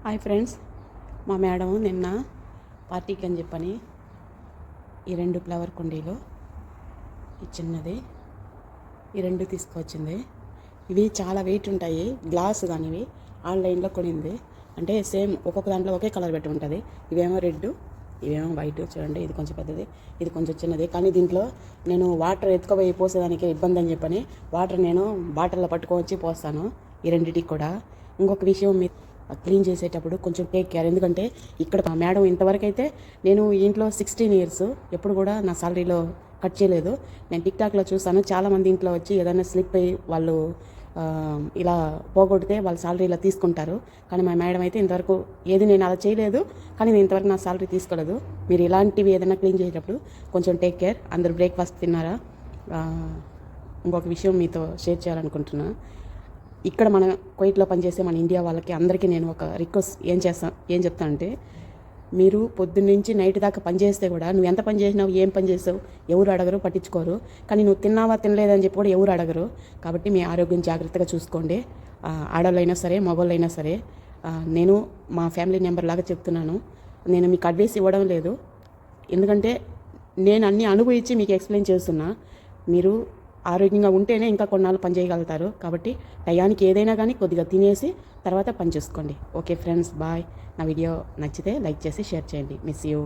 Hi friends, మా madam నిన్న పార్టీకి అని చెప్పని ఈ 2 ఫ్లవర్ కుండీలు, ఈ చిన్నది, ఈ 2 తీసుకొచ్చింది. ఇవి చాలా వెయిట్ ఉంటాయి, గ్లాస్ కానీ ఇవి ఆన్లైన్లో కొనింది. అంటే సేమ్ ఒక్కొక్క దాంట్లో ఒకే కలర్ పెట్టి ఉంటుంది. ఇవేమో రెడ్, ఇవేమో వైట్. చూడండి, ఇది కొంచెం పెద్దది, ఇది కొంచెం చిన్నది. కానీ దీంట్లో నేను వాటర్ ఎత్తుకుపోయి పోసేదానికి ఇబ్బంది అని చెప్పని వాటర్ నేను బాటిల్లో పట్టుకొచ్చి పోస్తాను ఈ రెండింటికి కూడా. ఇంకొక విషయం, మీ క్లీన్ చేసేటప్పుడు కొంచెం టేక్ కేర్. ఎందుకంటే ఇక్కడ మా మేడం ఇంతవరకు అయితే నేను ఇంట్లో 16 ఇయర్స్ ఎప్పుడు కూడా నా సాలరీలో కట్ చేయలేదు. నేను టిక్టాక్లో చూస్తాను, చాలామంది ఇంట్లో వచ్చి ఏదైనా స్లిప్ అయ్యి వాళ్ళు ఇలా పోగొడితే వాళ్ళ సాలరీ ఇలా తీసుకుంటారు. కానీ మా మేడం అయితే ఇంతవరకు ఏది నేను అలా చేయలేదు, కానీ నేను ఇంతవరకు నా సాలరీ తీసుకోలేదు. మీరు ఇలాంటివి ఏదైనా క్లీన్ చేసేటప్పుడు కొంచెం టేక్ కేర్. అందరు బ్రేక్ఫాస్ట్ తిన్నారా? ఇంకొక విషయం మీతో షేర్ చేయాలనుకుంటున్నా. ఇక్కడ మన కువైట్లో పనిచేసే మన ఇండియా వాళ్ళకి అందరికీ నేను ఒక రిక్వెస్ట్ ఏం చెప్తానంటే, మీరు పొద్దున్నుంచి నైట్ దాకా పని చేస్తే కూడా నువ్వు ఎంత పని చేసినావు, ఏం పని చేసావు ఎవరు అడగరు, పట్టించుకోరు. కానీ నువ్వు తిన్నావా తినలేదని చెప్పి కూడా ఎవరు అడగరు. కాబట్టి మీ ఆరోగ్యం జాగ్రత్తగా చూసుకోండి. ఆడవాళ్ళైనా సరే, మగవాళ్ళైనా సరే. నేను మా ఫ్యామిలీ మెంబర్ లాగా చెప్తున్నాను. నేను మీకు అడ్వైస్ ఇవ్వడం లేదు, ఎందుకంటే నేను అన్నీ అనుభవించి మీకు ఎక్స్ప్లెయిన్ చేస్తున్నా. మీరు ఆరోగ్యంగా ఉంటేనే ఇంకా కొన్నాళ్ళు పని చేయగలుగుతారు. కాబట్టి టయానికి ఏదైనా కానీ కొద్దిగా తినేసి తర్వాత పని చేసుకోండి. Okay friends, bye. నా వీడియో నచ్చితే లైక్ చేసి షేర్ చేయండి. Miss you.